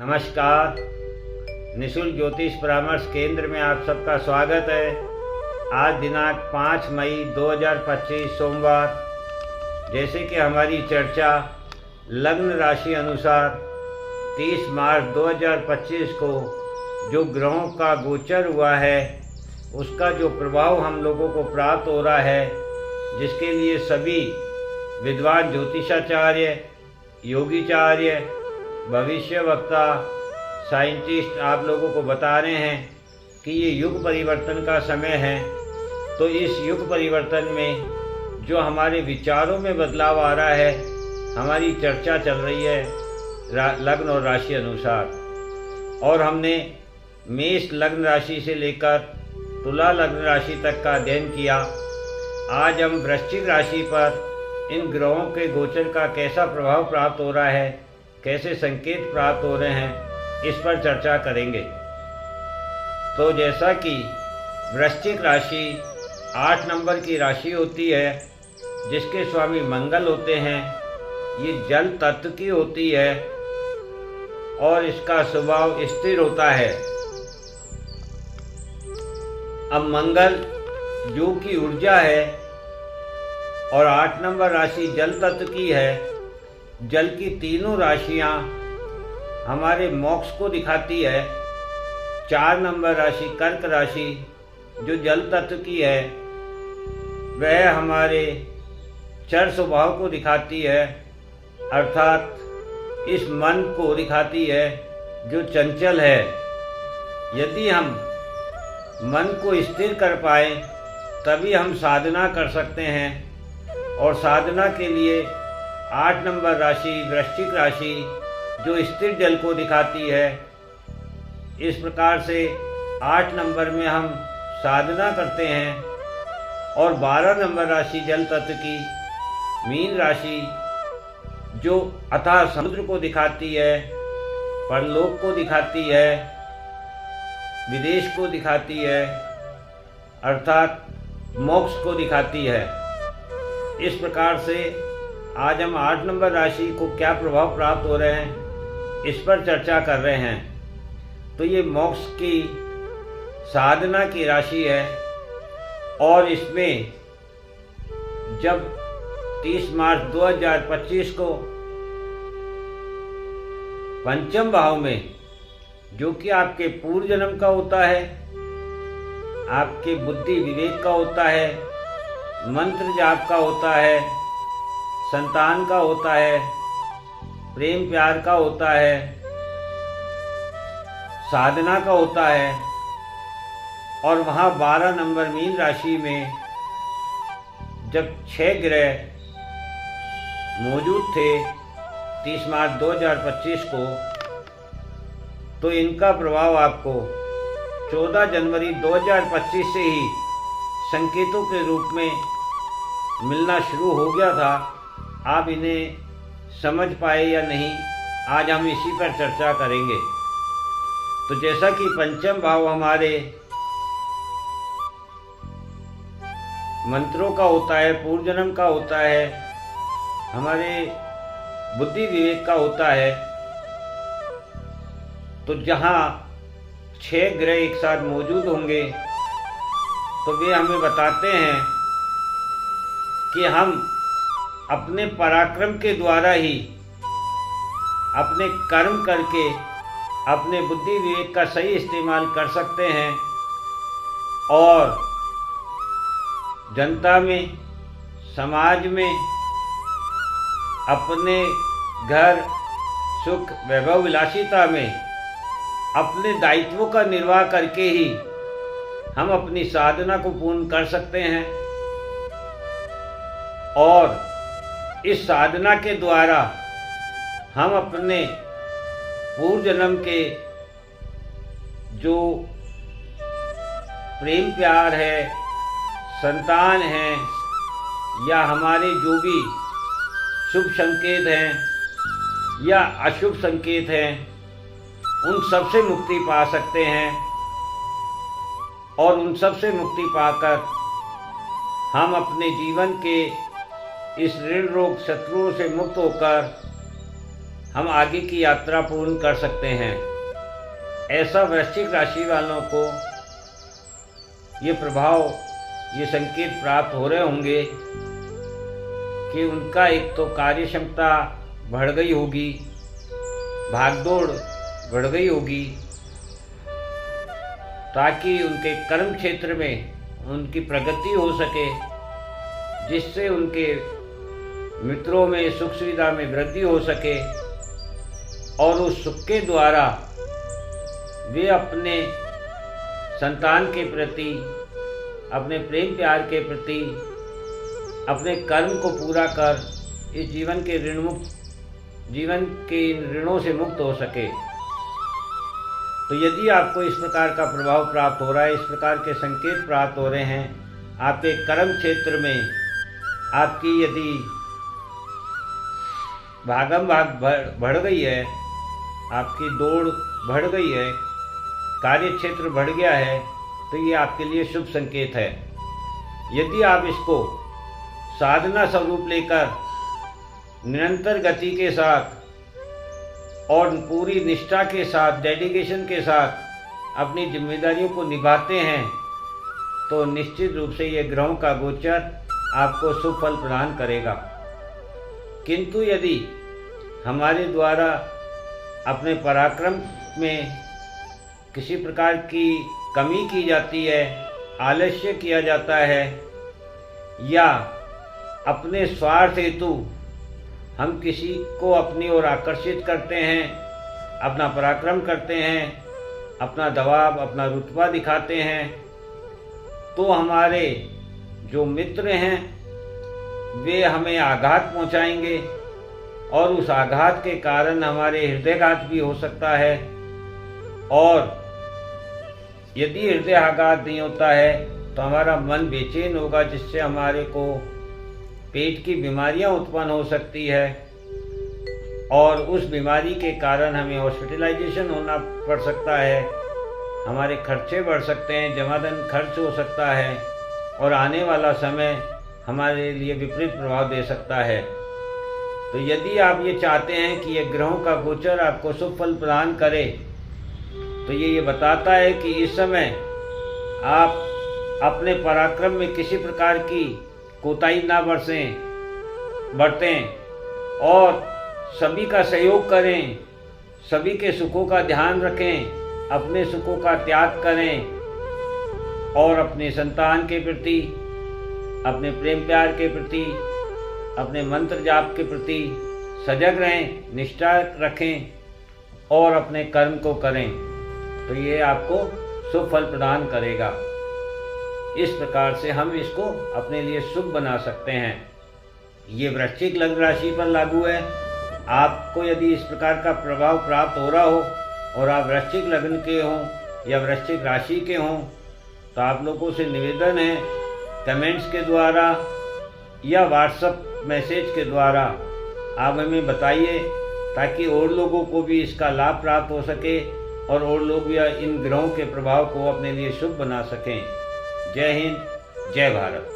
नमस्कार। निःशुल्क ज्योतिष परामर्श केंद्र में आप सबका स्वागत है। आज दिनांक 5 मई 2025 सोमवार। जैसे कि हमारी चर्चा लग्न राशि अनुसार 30 मार्च 2025 को जो ग्रहों का गोचर हुआ है उसका जो प्रभाव हम लोगों को प्राप्त हो रहा है, जिसके लिए सभी विद्वान ज्योतिषाचार्य, योगीचार्य, भविष्य वक्ता, साइंटिस्ट आप लोगों को बता रहे हैं कि ये युग परिवर्तन का समय है। तो इस युग परिवर्तन में जो हमारे विचारों में बदलाव आ रहा है, हमारी चर्चा चल रही है लग्न और राशि अनुसार। और हमने मेष लग्न राशि से लेकर तुला लग्न राशि तक का अध्ययन किया। आज हम वृश्चिक राशि पर इन ग्रहों के गोचर का कैसा प्रभाव प्राप्त हो रहा है, कैसे संकेत प्राप्त हो रहे हैं, इस पर चर्चा करेंगे। तो जैसा कि वृश्चिक राशि 8 नंबर की राशि होती है, जिसके स्वामी मंगल होते हैं, ये जल तत्व की होती है और इसका स्वभाव स्थिर होता है। अब मंगल जो की ऊर्जा है और 8 नंबर राशि जल तत्व की है। जल की तीनों राशियां हमारे मोक्ष को दिखाती है। 4 नंबर राशि कर्क राशि जो जल तत्व की है, वह हमारे चर स्वभाव को दिखाती है, अर्थात इस मन को दिखाती है जो चंचल है। यदि हम मन को स्थिर कर पाए तभी हम साधना कर सकते हैं। और साधना के लिए 8 नंबर राशि वृश्चिक राशि जो स्थिर जल को दिखाती है, इस प्रकार से 8 नंबर में हम साधना करते हैं। और 12 नंबर राशि जल तत्व की मीन राशि जो अथाह समुद्र को दिखाती है, परलोक को दिखाती है, विदेश को दिखाती है, अर्थात मोक्ष को दिखाती है। इस प्रकार से आज हम 8 नंबर राशि को क्या प्रभाव प्राप्त हो रहे हैं, इस पर चर्चा कर रहे हैं। तो ये मोक्ष की साधना की राशि है और इसमें जब 30 मार्च 2025 को पंचम भाव में, जो कि आपके पूर्व जन्म का होता है, आपके बुद्धि विवेक का होता है, मंत्र जाप का होता है, संतान का होता है, प्रेम प्यार का होता है, साधना का होता है, और वहाँ 12 नंबर मीन राशि में जब 6 ग्रह मौजूद थे 30 मार्च 2025 को, तो इनका प्रभाव आपको 14 जनवरी 2025 से ही संकेतों के रूप में मिलना शुरू हो गया था। आप इन्हें समझ पाए या नहीं, आज हम इसी पर चर्चा करेंगे। तो जैसा कि पंचम भाव हमारे मंत्रों का होता है, पूर्व जन्म का होता है, हमारे बुद्धि विवेक का होता है। तो जहाँ 6 ग्रह एक साथ मौजूद होंगे तो वे हमें बताते हैं कि हम अपने पराक्रम के द्वारा ही अपने कर्म करके अपने बुद्धि विवेक का सही इस्तेमाल कर सकते हैं और जनता में, समाज में, अपने घर सुख वैभव विलासिता में अपने दायित्वों का निर्वाह करके ही हम अपनी साधना को पूर्ण कर सकते हैं। और इस साधना के द्वारा हम अपने पूर्व जन्म के जो प्रेम प्यार है, संतान है, या हमारे जो भी शुभ संकेत हैं या अशुभ संकेत हैं, उन सब से मुक्ति पा सकते हैं। और उन सब से मुक्ति पाकर हम अपने जीवन के इस ऋण रोग शत्रुओं से मुक्त होकर हम आगे की यात्रा पूर्ण कर सकते हैं। ऐसा वृश्चिक राशि वालों को ये प्रभाव, ये संकेत प्राप्त हो रहे होंगे कि उनका एक तो कार्य क्षमता बढ़ गई होगी, भागदौड़ बढ़ गई होगी, ताकि उनके कर्म क्षेत्र में उनकी प्रगति हो सके, जिससे उनके मित्रों में सुख सुविधा में वृद्धि हो सके और उस सुख के द्वारा वे अपने संतान के प्रति, अपने प्रेम प्यार के प्रति, अपने कर्म को पूरा कर इस जीवन के ऋणों से मुक्त हो सके। तो यदि आपको इस प्रकार का प्रभाव प्राप्त हो रहा है, इस प्रकार के संकेत प्राप्त हो रहे हैं, आपके कर्म क्षेत्र में आपकी यदि भागम भाग बढ़ गई है, आपकी दौड़ बढ़ गई है, कार्य क्षेत्र बढ़ गया है, तो ये आपके लिए शुभ संकेत है। यदि आप इसको साधना स्वरूप लेकर निरंतर गति के साथ और पूरी निष्ठा के साथ, डेडिकेशन के साथ अपनी जिम्मेदारियों को निभाते हैं, तो निश्चित रूप से ये ग्रहों का गोचर आपको शुभ फल प्रदान करेगा। किंतु यदि हमारे द्वारा अपने पराक्रम में किसी प्रकार की कमी की जाती है, आलस्य किया जाता है, या अपने स्वार्थ हेतु हम किसी को अपनी ओर आकर्षित करते हैं, अपना पराक्रम करते हैं, अपना दबाव, अपना रुतबा दिखाते हैं, तो हमारे जो मित्र हैं वे हमें आघात पहुंचाएंगे और उस आघात के कारण हमारे हृदयाघात भी हो सकता है। और यदि हृदयाघात नहीं होता है तो हमारा मन बेचैन होगा, जिससे हमारे को पेट की बीमारियां उत्पन्न हो सकती है और उस बीमारी के कारण हमें हॉस्पिटलाइजेशन होना पड़ सकता है, हमारे खर्चे बढ़ सकते हैं, जमाधन खर्च हो सकता है और आने वाला समय हमारे लिए विपरीत प्रभाव दे सकता है। तो यदि आप ये चाहते हैं कि ये ग्रहों का गोचर आपको शुभ फल प्रदान करे, तो ये बताता है कि इस समय आप अपने पराक्रम में किसी प्रकार की कोताही ना बरतें और सभी का सहयोग करें, सभी के सुखों का ध्यान रखें, अपने सुखों का त्याग करें और अपने संतान के प्रति, अपने प्रेम प्यार के प्रति, अपने मंत्र जाप के प्रति सजग रहें, निष्ठा रखें और अपने कर्म को करें, तो ये आपको शुभ फल प्रदान करेगा। इस प्रकार से हम इसको अपने लिए शुभ बना सकते हैं। ये वृश्चिक लग्न राशि पर लागू है। आपको यदि इस प्रकार का प्रभाव प्राप्त हो रहा हो और आप वृश्चिक लग्न के हों या वृश्चिक राशि के हों, तो आप लोगों से निवेदन है, कमेंट्स के द्वारा या व्हाट्सएप मैसेज के द्वारा आप हमें बताइए, ताकि और लोगों को भी इसका लाभ प्राप्त हो सके और लोग भी इन ग्रहों के प्रभाव को अपने लिए शुभ बना सकें। जय हिंद, जय भारत।